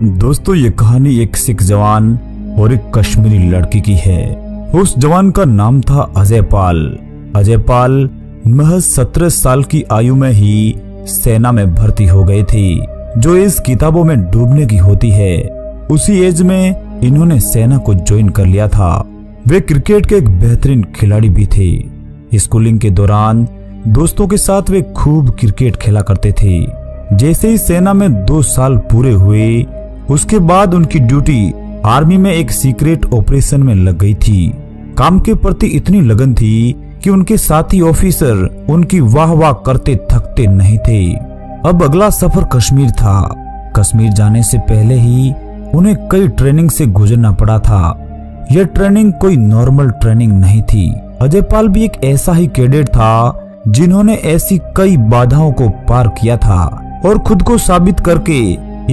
दोस्तों ये कहानी एक सिख जवान और एक कश्मीरी लड़की की है। उस जवान का नाम था अजय पाल। अजय पाल महज 17 साल की आयु में ही सेना में भर्ती हो गए थे, जो इस किताबों में डूबने की होती है। उसी एज में इन्होंने सेना को ज्वाइन कर लिया था। वे क्रिकेट के एक बेहतरीन खिलाड़ी भी थे। स्कूलिंग के दौरान दोस्तों के साथ वे खूब क्रिकेट खेला करते थे। जैसे ही सेना में 2 साल पूरे हुए, उसके बाद उनकी ड्यूटी आर्मी में एक सीक्रेट ऑपरेशन में लग गई थी। काम के प्रति इतनी लगन थी कि उनके साथी ऑफिसर उनकी वाह वाह करते थकते नहीं थे। अब अगला सफर कश्मीर था। कश्मीर जाने से पहले ही उन्हें कई ट्रेनिंग से गुजरना पड़ा था। यह ट्रेनिंग कोई नॉर्मल ट्रेनिंग नहीं थी। अजय पाल भी एक ऐसा ही कैडेट था जिन्होंने ऐसी कई बाधाओं को पार किया था और खुद को साबित करके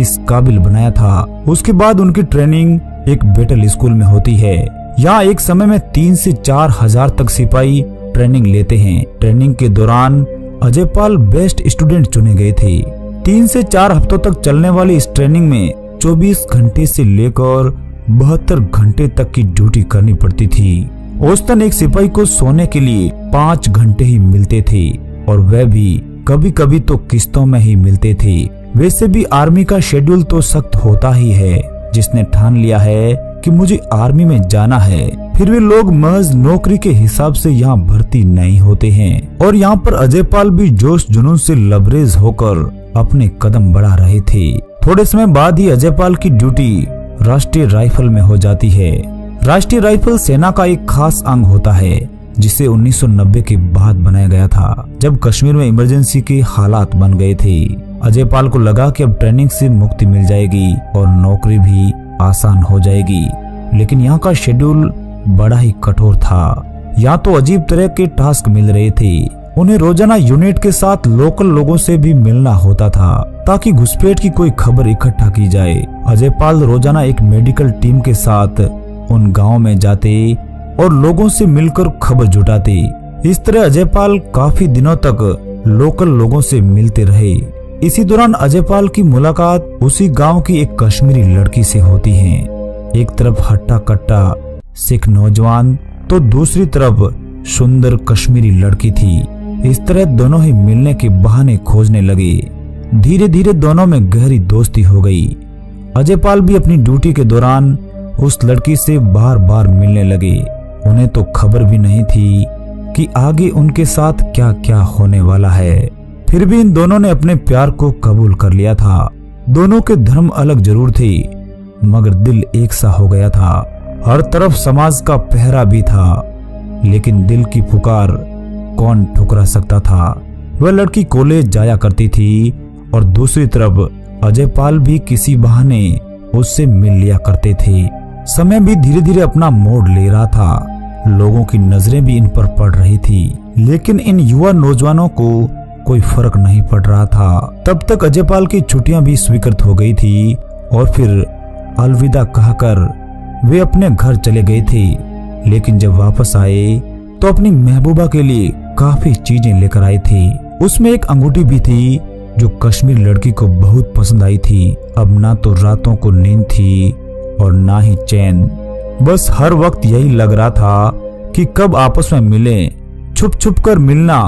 इस काबिल बनाया था। उसके बाद उनकी ट्रेनिंग एक बैटल स्कूल में होती है। यहाँ एक समय में 3 से 4 हजार तक सिपाही ट्रेनिंग लेते हैं। ट्रेनिंग के दौरान अजय पाल बेस्ट स्टूडेंट चुने गए थे। 3 से 4 हफ्तों तक चलने वाली इस ट्रेनिंग में 24 घंटे से लेकर 72 घंटे तक की ड्यूटी करनी पड़ती थी। औसतन एक सिपाही को सोने के लिए 5 घंटे ही मिलते थे और वह भी कभी कभी तो किस्तों में ही मिलते थे। वैसे भी आर्मी का शेड्यूल तो सख्त होता ही है। जिसने ठान लिया है कि मुझे आर्मी में जाना है, फिर वे लोग महज नौकरी के हिसाब से यहाँ भर्ती नहीं होते हैं। और यहाँ पर अजय पाल भी जोश जुनून से लबरेज होकर अपने कदम बढ़ा रहे थे। थोड़े समय बाद ही अजय पाल की ड्यूटी राष्ट्रीय राइफल में हो जाती है। राष्ट्रीय राइफल सेना का एक खास अंग होता है, जिसे 1990 के बाद बनाया गया था, जब कश्मीर में इमरजेंसी के हालात बन गए थे। अजय पाल को लगा कि अब ट्रेनिंग से मुक्ति मिल जाएगी और नौकरी भी आसान हो जाएगी। लेकिन यहाँ का शेड्यूल बड़ा ही कठोर था। यहाँ तो अजीब तरह के टास्क मिल रहे थे। उन्हें रोजाना यूनिट के साथ लोकल लोगों से भी मिलना होता था, ताकि घुसपैठ की कोई खबर इकट्ठा की जाए। अजय पाल रोजाना एक मेडिकल टीम के साथ उन गाँव में जाते और लोगों से मिलकर खबर जुटाते। इस तरह अजय पाल काफी दिनों तक लोकल लोगों से मिलते रहे। इसी दौरान अजय पाल की मुलाकात उसी गांव की एक कश्मीरी लड़की से होती है। एक तरफ हट्टा कट्टा सिख नौजवान तो दूसरी तरफ सुंदर कश्मीरी लड़की थी। इस तरह दोनों ही मिलने के बहाने खोजने लगे। धीरे धीरे दोनों में गहरी दोस्ती हो गई। अजय पाल भी अपनी ड्यूटी के दौरान उस लड़की से बार बार मिलने लगे। उन्हें तो खबर भी नहीं थी कि आगे उनके साथ क्या क्या होने वाला है। फिर भी इन दोनों ने अपने प्यार को कबूल कर लिया था। दोनों के धर्म अलग जरूर थे, मगर दिल एक सा हो गया था। हर तरफ समाज का पहरा भी था, लेकिन दिल की पुकार कौन ठुकरा सकता था। वह लड़की कॉलेज जाया करती थी और दूसरी तरफ अजय पाल भी किसी बहाने उससे मिल लिया करते थे। समय भी धीरे धीरे अपना मोड़ ले रहा था। लोगों की नजरें भी इन पर पड़ रही थी, लेकिन इन युवा नौजवानों को कोई फर्क नहीं पड़ रहा था। तब तक अजय पाल की छुट्टियां भी स्वीकृत हो गई थी और फिर अलविदा कहकर वे अपने घर चले गए थे। लेकिन जब वापस आए तो अपनी महबूबा के लिए काफी चीजें लेकर आए थे। उसमें एक अंगूठी भी थी जो कश्मीर लड़की को बहुत पसंद आई थी। अब ना तो रातों को नींद थी और ना ही चैन। बस हर वक्त यही लग रहा था कि कब आपस में मिले। छुप छुप कर मिलना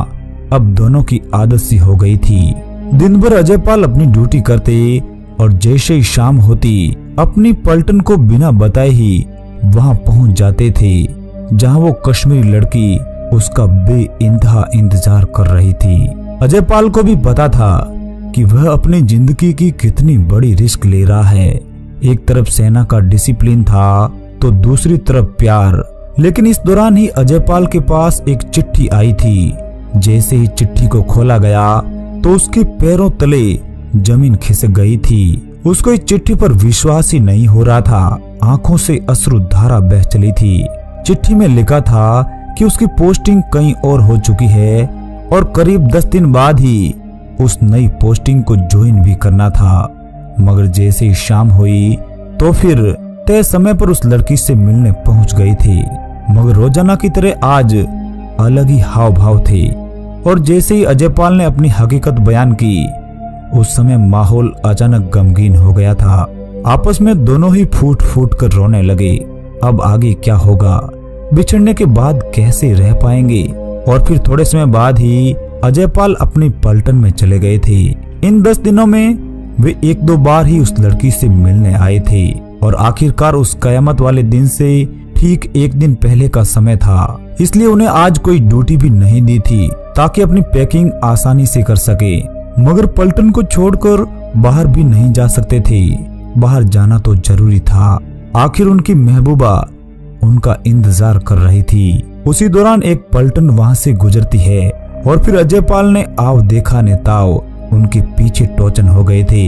अब दोनों की आदत सी हो गई थी। दिन भर अजय पाल अपनी ड्यूटी करते और जैसे ही शाम होती अपनी पलटन को बिना बताए ही वहां पहुंच जाते थे, जहां वो कश्मीरी लड़की उसका बेइंतहा इंतजार कर रही थी। अजय पाल को भी पता था कि वह अपनी जिंदगी की कितनी बड़ी रिस्क ले रहा है। एक तरफ सेना का डिसिप्लिन था तो दूसरी तरफ प्यार। लेकिन इस दौरान ही अजय पाल के पास एक चिट्ठी आई थी। जैसे ही चिट्ठी को खोला गया तो उसके पैरों तले जमीन खिसक गई थी। उसको इस चिट्ठी पर विश्वास ही नहीं हो रहा था। आंखों से अश्रु धारा बह चली थी। चिट्ठी में लिखा था कि उसकी पोस्टिंग कहीं और हो चुकी है और करीब 10 दिन बाद ही उस नई पोस्टिंग को ज्वाइन भी करना था। मगर जैसे ही शाम हुई तो फिर तय समय पर उस लड़की से मिलने पहुंच गई थी। मगर रोजाना की तरह आज अलग ही हाव भाव थे। और जैसे ही अजय पाल ने अपनी हकीकत बयान की, उस समय माहौल अचानक गमगीन हो गया था। आपस में दोनों ही फूट फूट कर रोने लगे। अब आगे क्या होगा, बिछड़ने के बाद कैसे रह पाएंगे। और फिर थोड़े समय बाद ही अजयपाल अपनी पलटन में चले गए थे। इन 10 दिनों में वे 1-2 बार ही उस लड़की से मिलने आए थे और आखिरकार उस कयामत वाले दिन से ठीक 1 दिन पहले का समय था, इसलिए उन्हें आज कोई ड्यूटी भी नहीं दी थी ताकि अपनी पैकिंग आसानी से कर सके। मगर पलटन को छोड़कर बाहर भी नहीं जा सकते थे, बाहर जाना तो जरूरी था। आखिर उनकी महबूबा उनका इंतजार कर रही थी। उसी दौरान एक पलटन वहां से गुजरती है और फिर अजयपाल ने आव देखा ने ताव उनके पीछे टोचन हो गए थे।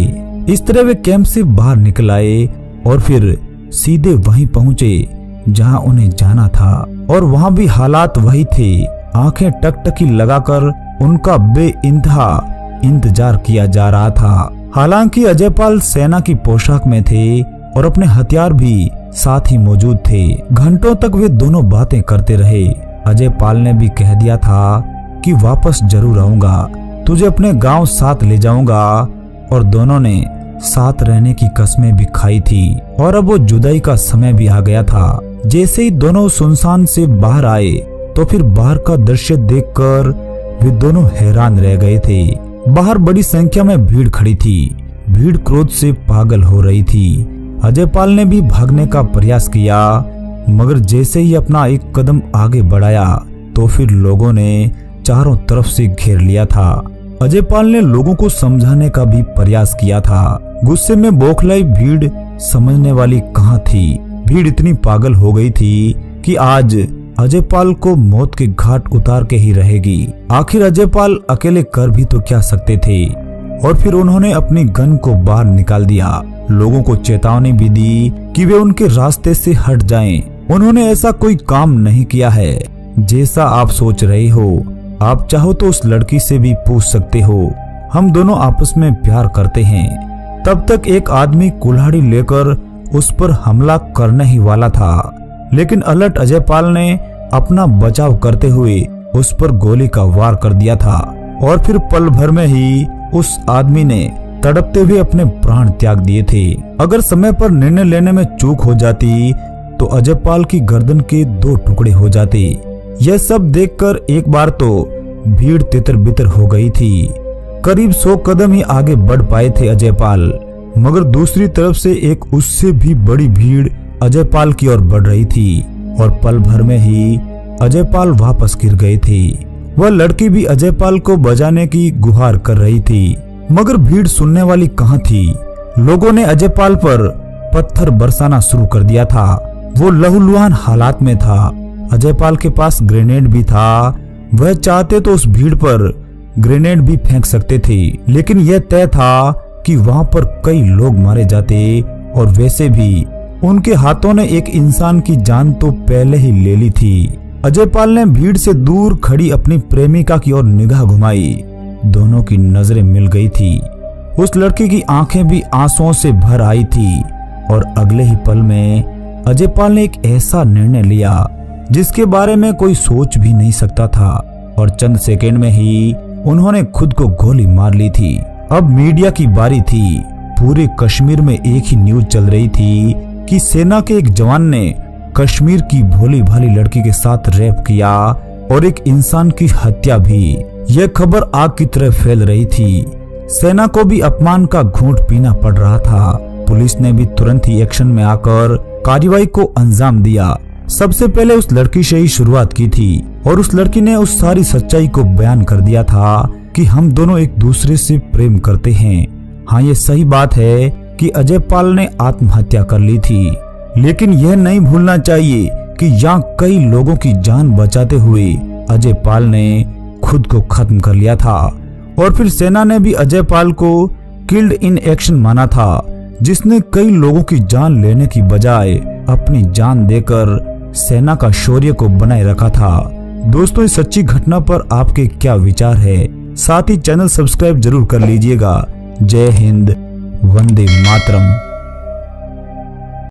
इस तरह वे कैंप से बाहर निकल आए और फिर सीधे वहीं पहुंचे जहां उन्हें जाना था। और वहां भी हालात वही थे, आंखें टकटकी लगाकर उनका बेइंतहा इंतजार किया जा रहा था। हालांकि अजयपाल सेना की पोशाक में थे और अपने हथियार भी साथ ही मौजूद थे। घंटों तक वे दोनों बातें करते रहे। अजयपाल ने भी कह दिया था कि वापस जरूर आऊंगा, तुझे अपने गांव साथ ले जाऊंगा। और दोनों ने साथ रहने की कस्में भी खाई थी। और अब वो जुदाई का समय भी आ गया था। जैसे ही दोनों सुनसान से बाहर आए तो फिर बाहर का दृश्य देखकर वे दोनों हैरान रह गए थे। बाहर बड़ी संख्या में भीड़ खड़ी थी। भीड़ क्रोध से पागल हो रही थी। अजयपाल ने भी भागने का प्रयास किया, मगर जैसे ही अपना एक कदम आगे बढ़ाया तो फिर लोगों ने चारों तरफ से घेर लिया था। अजयपाल ने लोगों को समझाने का भी प्रयास किया था। गुस्से में बौखलाई भीड़ समझने वाली कहाँ थी। भीड़ इतनी पागल हो गई थी कि आज अजयपाल को मौत के घाट उतार के ही रहेगी। आखिर अजयपाल अकेले कर भी तो क्या सकते थे। और फिर उन्होंने अपनी गन को बाहर निकाल दिया। लोगों को चेतावनी भी दी कि वे उनके रास्ते से हट जाएं। उन्होंने ऐसा कोई काम नहीं किया है जैसा आप सोच रहे हो। आप चाहो तो उस लड़की से भी पूछ सकते हो, हम दोनों आपस में प्यार करते हैं। तब तक एक आदमी कुल्हाड़ी लेकर उस पर हमला करने ही वाला था, लेकिन अलर्ट अजयपाल ने अपना बचाव करते हुए उस पर गोली का वार कर दिया था। और फिर पल भर में ही उस आदमी ने तड़पते हुए अपने प्राण त्याग दिए थे। अगर समय पर निर्णय लेने में चूक हो जाती तो अजयपाल की गर्दन के 2 टुकड़े हो जाते। यह सब देखकर एक बार तो भीड़ तितर बितर हो गई थी। करीब 100 कदम ही आगे बढ़ पाए थे अजयपाल, मगर दूसरी तरफ से एक उससे भी बड़ी भीड़ अजयपाल की ओर बढ़ रही थी। और पल भर में ही अजयपाल वापस गिर गए थे। वह लड़की भी अजयपाल को बचाने की गुहार कर रही थी, मगर भीड़ सुनने वाली कहाँ थी। लोगों ने अजयपाल पर पत्थर बरसाना शुरू कर दिया था। वो लहूलुहान हालात में था। अजयपाल के पास ग्रेनेड भी था। वह चाहते तो उस भीड़ पर ग्रेनेड भी फेंक सकते थे, लेकिन यह तय था कि वहां पर कई लोग मारे जाते। और वैसे भी उनके हाथों ने एक इंसान की जान तो पहले ही ले ली थी। अजयपाल ने भीड़ से दूर खड़ी अपनी प्रेमिका की ओर निगाह घुमाई। दोनों की नजरें मिल गई थी। उस लड़की की आंखें भी आंसुओं से भर आई थी। और अगले ही पल में अजयपाल ने एक ऐसा निर्णय लिया जिसके बारे में कोई सोच भी नहीं सकता था। और चंद सेकंड में ही उन्होंने खुद को गोली मार ली थी। अब मीडिया की बारी थी। पूरे कश्मीर में एक ही न्यूज चल रही थी कि सेना के एक जवान ने कश्मीर की भोली भाली लड़की के साथ रेप किया और एक इंसान की हत्या भी। यह खबर आग की तरह फैल रही थी। सेना को भी अपमान का घूंट पीना पड़ रहा था। पुलिस ने भी तुरंत ही एक्शन में आकर कार्रवाई को अंजाम दिया। सबसे पहले उस लड़की से ही शुरुआत की थी और उस लड़की ने उस सारी सच्चाई को बयान कर दिया था कि हम दोनों एक दूसरे से प्रेम करते हैं। हाँ, ये सही बात है कि अजयपाल ने आत्महत्या कर ली थी, लेकिन यह नहीं भूलना चाहिए कि यहाँ कई लोगों की जान बचाते हुए अजयपाल ने खुद को खत्म कर लिया था। और फिर सेना ने भी अजयपाल को किल्ड इन एक्शन माना था, जिसने कई लोगों की जान लेने की बजाय अपनी जान देकर सेना का शौर्य को बनाए रखा था। दोस्तों, इस सच्ची घटना पर आपके क्या विचार है? साथ ही चैनल सब्सक्राइब जरूर कर लीजिएगा। जय हिंद, वंदे मातरम।